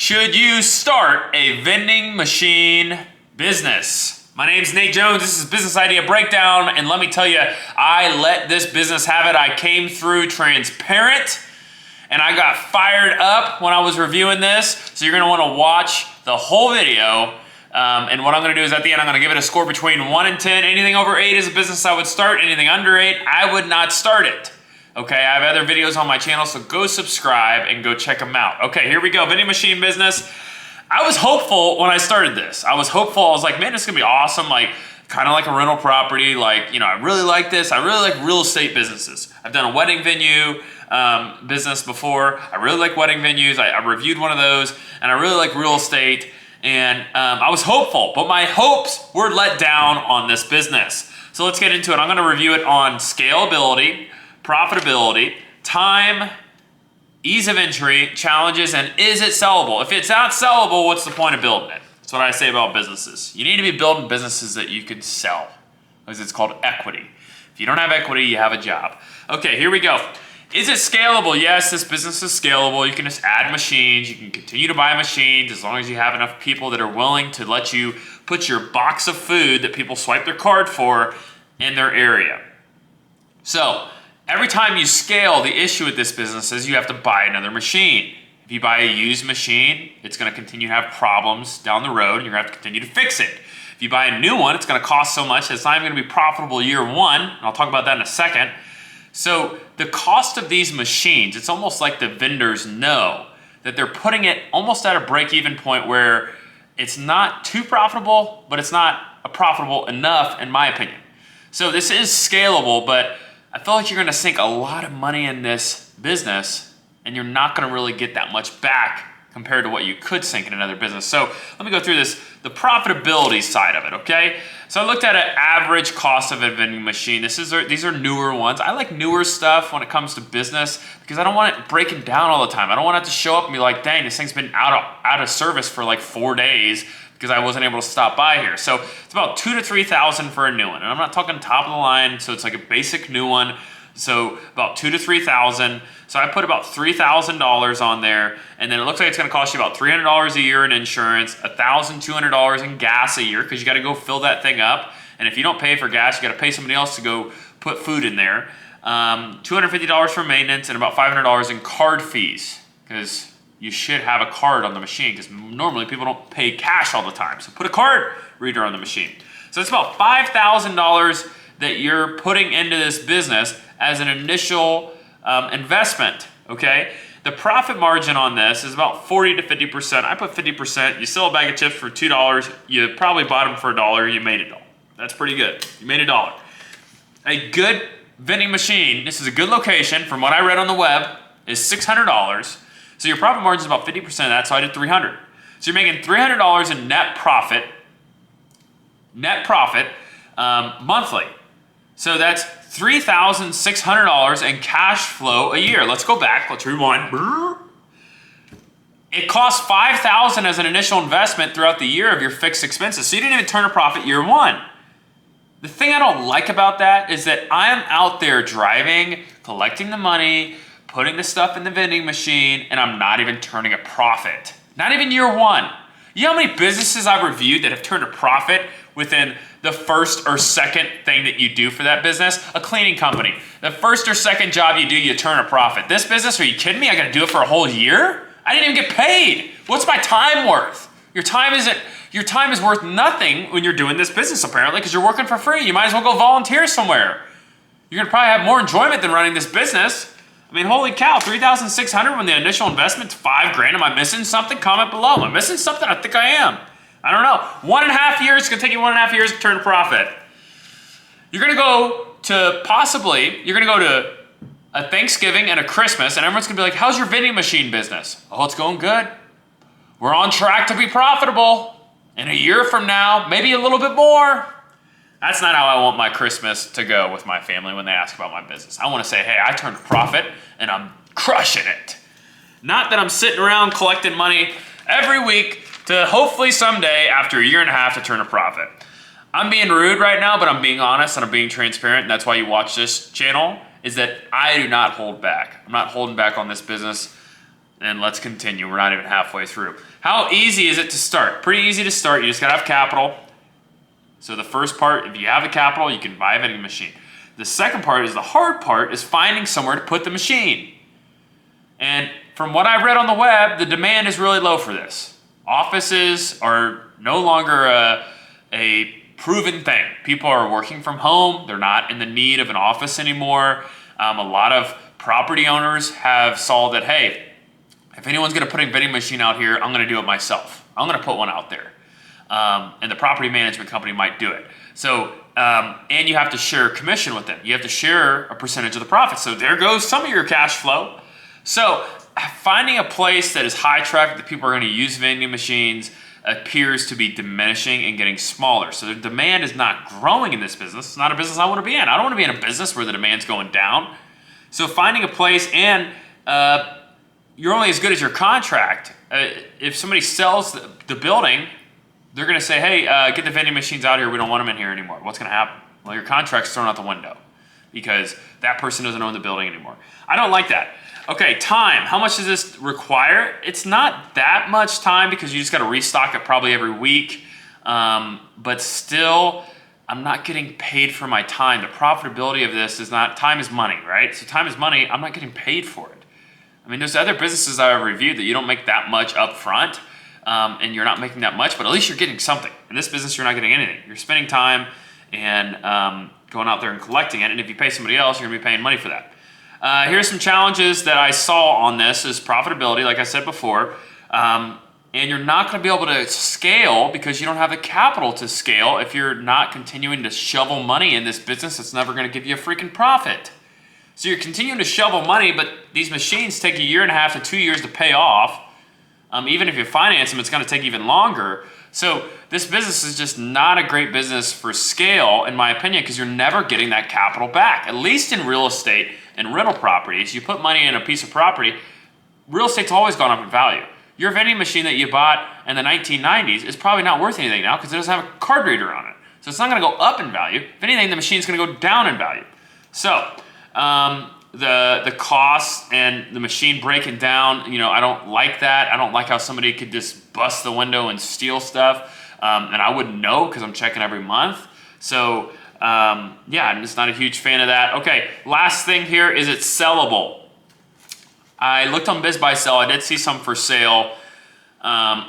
Should you start a vending machine business? My name's Nate Jones. This is Business Idea Breakdown, and let me tell you, I let this business have it. I came through transparent, and I got fired up when I was reviewing this. So you're gonna wanna watch the whole video. And what I'm gonna do is at the end, I'm gonna give it a score between 1 and 10. Anything over 8 is a business I would start. Anything under 8, I would not start it. Okay, I have other videos on my channel, so go subscribe and go check them out. Okay, here we go, vending machine business. I was hopeful when I started this. I was like, man, this is gonna be awesome. Like, kind of like a rental property. Like, you know, I really like this. I really like real estate businesses. I've done a wedding venue business before. I really like wedding venues. I reviewed one of those, and I really like real estate. And I was hopeful, but my hopes were let down on this business. So let's get into it. I'm gonna review it on scalability, profitability, time, ease of entry, challenges, and is it sellable? If it's not sellable, what's the point of building it? That's what I say about businesses. You need to be building businesses that you can sell, because it's called equity. If you don't have equity, you have a job. Okay, here we go. Is it scalable? Yes, this business is scalable. You can just add machines. You can continue to buy machines as long as you have enough people that are willing to let you put your box of food that people swipe their card for in their area. So every time you scale, the issue with this business is you have to buy another machine. If you buy a used machine, it's going to continue to have problems down the road, and you're going to have to continue to fix it. If you buy a new one, it's going to cost so much that it's not even going to be profitable year one, and I'll talk about that in a second. So the cost of these machines, it's almost like the vendors know that they're putting it almost at a break-even point where it's not too profitable, but it's not profitable enough, in my opinion. So this is scalable, but I feel like you're gonna sink a lot of money in this business, and you're not gonna really get that much back compared to what you could sink in another business. So let me go through this, the profitability side of it, okay? So I looked at an average cost of a vending machine. These are newer ones. I like newer stuff when it comes to business because I don't want it breaking down all the time. I don't want it to show up and be like, dang, this thing's been out of service for like 4 days because I wasn't able to stop by here. So it's about $2,000 to $3,000 for a new one. And I'm not talking top of the line, so it's like a basic new one. So about $2,000 to $3,000. So I put about $3,000 on there, and then it looks like it's gonna cost you about $300 a year in insurance, $1,200 in gas a year, because you gotta go fill that thing up. And if you don't pay for gas, you gotta pay somebody else to go put food in there. $250 for maintenance, and about $500 in card fees, because you should have a card on the machine, because normally people don't pay cash all the time. So put a card reader on the machine. So it's about $5,000 that you're putting into this business as an initial investment, okay? The profit margin on this is about 40 to 50%. I put 50%. You sell a bag of chips for $2. You probably bought them for $1. You made $1. That's pretty good. You made $1. A good vending machine, this is a good location, from what I read on the web, is $600. So your profit margin is about 50% of that, so I did $300. So you're making $300 in net profit monthly. So that's $3,600 in cash flow a year. Let's go back. Let's rewind. It costs $5,000 as an initial investment throughout the year of your fixed expenses. So you didn't even turn a profit year one. The thing I don't like about that is that I'm out there driving, collecting the money, putting the stuff in the vending machine, and I'm not even turning a profit. Not even year one. You know how many businesses I've reviewed that have turned a profit within the first or second thing that you do for that business? A cleaning company. The first or second job you do, you turn a profit. This business, are you kidding me? I gotta do it for a whole year? I didn't even get paid. What's my time worth? Your time is worth nothing when you're doing this business, apparently, because you're working for free. You might as well go volunteer somewhere. You're gonna probably have more enjoyment than running this business. I mean, holy cow, $3,600 when the initial investment's $5,000. Am I missing something? Comment below. Am I missing something? I think I am. I don't know. 1.5 years, it's gonna take you 1.5 years to turn a profit. You're gonna go to a Thanksgiving and a Christmas, and everyone's gonna be like, how's your vending machine business? Oh, it's going good. We're on track to be profitable. In a year from now, maybe a little bit more. That's not how I want my Christmas to go with my family when they ask about my business. I wanna say, hey, I turned a profit and I'm crushing it. Not that I'm sitting around collecting money every week to hopefully someday, after a year and a half, to turn a profit. I'm being rude right now, but I'm being honest and I'm being transparent, and that's why you watch this channel, is that I do not hold back. I'm not holding back on this business. And let's continue. We're not even halfway through. How easy is it to start? Pretty easy to start. You just gotta have capital. So the first part, if you have the capital, you can buy a vending machine. The second part is the hard part, is finding somewhere to put the machine. And from what I've read on the web, the demand is really low for this. Offices are no longer a proven thing. People are working from home. They're not in the need of an office anymore. A lot of property owners have saw that, hey, if anyone's gonna put a vending machine out here, I'm gonna do it myself. I'm gonna put one out there. And the property management company might do it. So, and you have to share commission with them. You have to share a percentage of the profit. So there goes some of your cash flow. So finding a place that is high traffic that people are gonna use vending machines appears to be diminishing and getting smaller. So the demand is not growing in this business. It's not a business I wanna be in. I don't wanna be in a business where the demand's going down. So finding a place, and you're only as good as your contract. If somebody sells the building, they're gonna say, hey, get the vending machines out here. We don't want them in here anymore. What's gonna happen? Well, your contract's thrown out the window because that person doesn't own the building anymore. I don't like that. Okay, time. How much does this require? It's not that much time because you just gotta restock it probably every week. But still, I'm not getting paid for my time. The profitability of this is not, time is money, right? So time is money, I'm not getting paid for it. I mean, there's other businesses I've reviewed that you don't make that much up front, and you're not making that much, but at least you're getting something. In this business, you're not getting anything. You're spending time and going out there and collecting it, and if you pay somebody else, you're gonna be paying money for that. Here's some challenges that I saw on this is profitability, like I said before, and you're not gonna be able to scale because you don't have the capital to scale if you're not continuing to shovel money in this business that's never gonna give you a freaking profit. So you're continuing to shovel money, but these machines take 1.5 to 2 years to pay off. Even if you finance them, it's gonna take even longer. So this business is just not a great business for scale, in my opinion, because you're never getting that capital back. At least in real estate and rental properties, you put money in a piece of property, real estate's always gone up in value. Your vending machine that you bought in the 1990s is probably not worth anything now because it doesn't have a card reader on it. So it's not gonna go up in value. If anything, the machine's gonna go down in value. So the costs and the machine breaking down, you know, I don't like that. I don't like how somebody could just bust the window and steal stuff. And I wouldn't know because I'm checking every month. So yeah, I'm just not a huge fan of that. Okay, last thing here is it's sellable. I looked on Biz Buy Sell. I did see some for sale. But I'm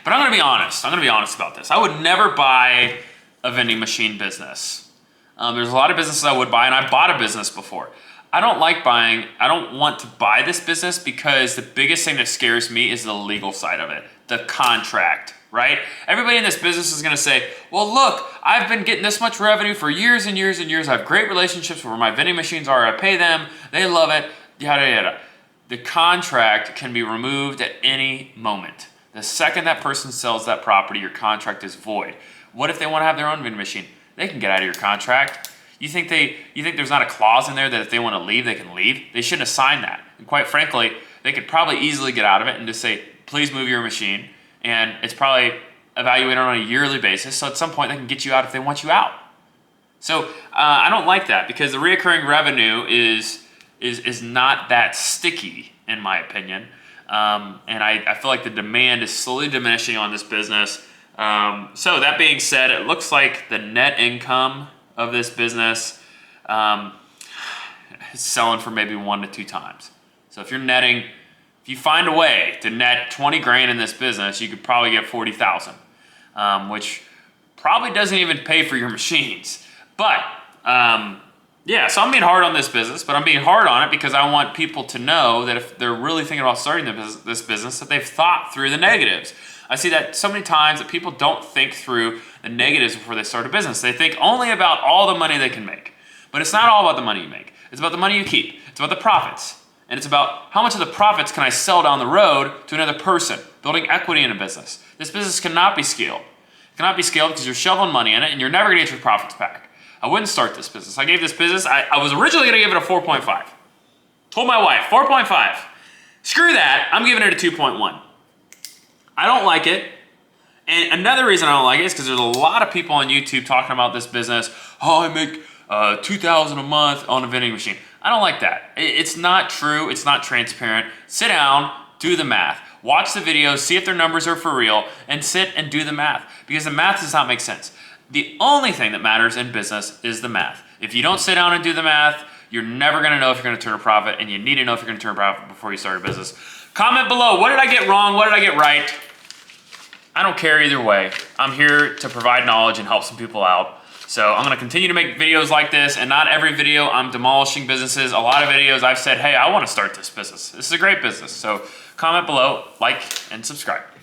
gonna be honest. I'm gonna be honest about this. I would never buy a vending machine business. There's a lot of businesses I would buy, and I bought a business before. I don't like buying, I don't want to buy this business because the biggest thing that scares me is the legal side of it, the contract, right? Everybody in this business is gonna say, well, look, I've been getting this much revenue for years and years and years. I have great relationships where my vending machines are, I pay them, they love it, yada, yada. The contract can be removed at any moment. The second that person sells that property, your contract is void. What if they wanna have their own vending machine? They can get out of your contract. You think there's not a clause in there that if they want to leave, they can leave? They shouldn't have signed that. And quite frankly, they could probably easily get out of it and just say, please move your machine. And it's probably evaluated on a yearly basis. So at some point they can get you out if they want you out. So I don't like that because the recurring revenue is not that sticky in my opinion. And I feel like the demand is slowly diminishing on this business. So that being said, it looks like the net income of this business is selling for maybe 1 to 2 times. So if you're netting, if you find a way to net 20 grand in this business, you could probably get 40,000, which probably doesn't even pay for your machines. But yeah, so I'm being hard on this business, but I'm being hard on it because I want people to know that if they're really thinking about starting this business, that they've thought through the negatives. I see that so many times that people don't think through the negatives before they start a business. They think only about all the money they can make. But it's not all about the money you make. It's about the money you keep. It's about the profits. And it's about how much of the profits can I sell down the road to another person, building equity in a business. This business cannot be scaled. It cannot be scaled because you're shoveling money in it and you're never gonna get your profits back. I wouldn't start this business. I gave this business, I was originally gonna give it a 4.5. Told my wife, 4.5. Screw that, I'm giving it a 2.1. I don't like it. And another reason I don't like it is because there's a lot of people on YouTube talking about this business. Oh, I make $2,000 a month on a vending machine. I don't like that. It's not true. It's not transparent. Sit down, do the math. Watch the videos, see if their numbers are for real, and sit and do the math, because the math does not make sense. The only thing that matters in business is the math. If you don't sit down and do the math, you're never gonna know if you're gonna turn a profit, and you need to know if you're gonna turn a profit before you start a business. Comment below, what did I get wrong? What did I get right? I don't care either way. I'm here to provide knowledge and help some people out. So I'm gonna continue to make videos like this, and not every video I'm demolishing businesses. A lot of videos I've said, hey, I wanna start this business. This is a great business. So comment below, like, and subscribe.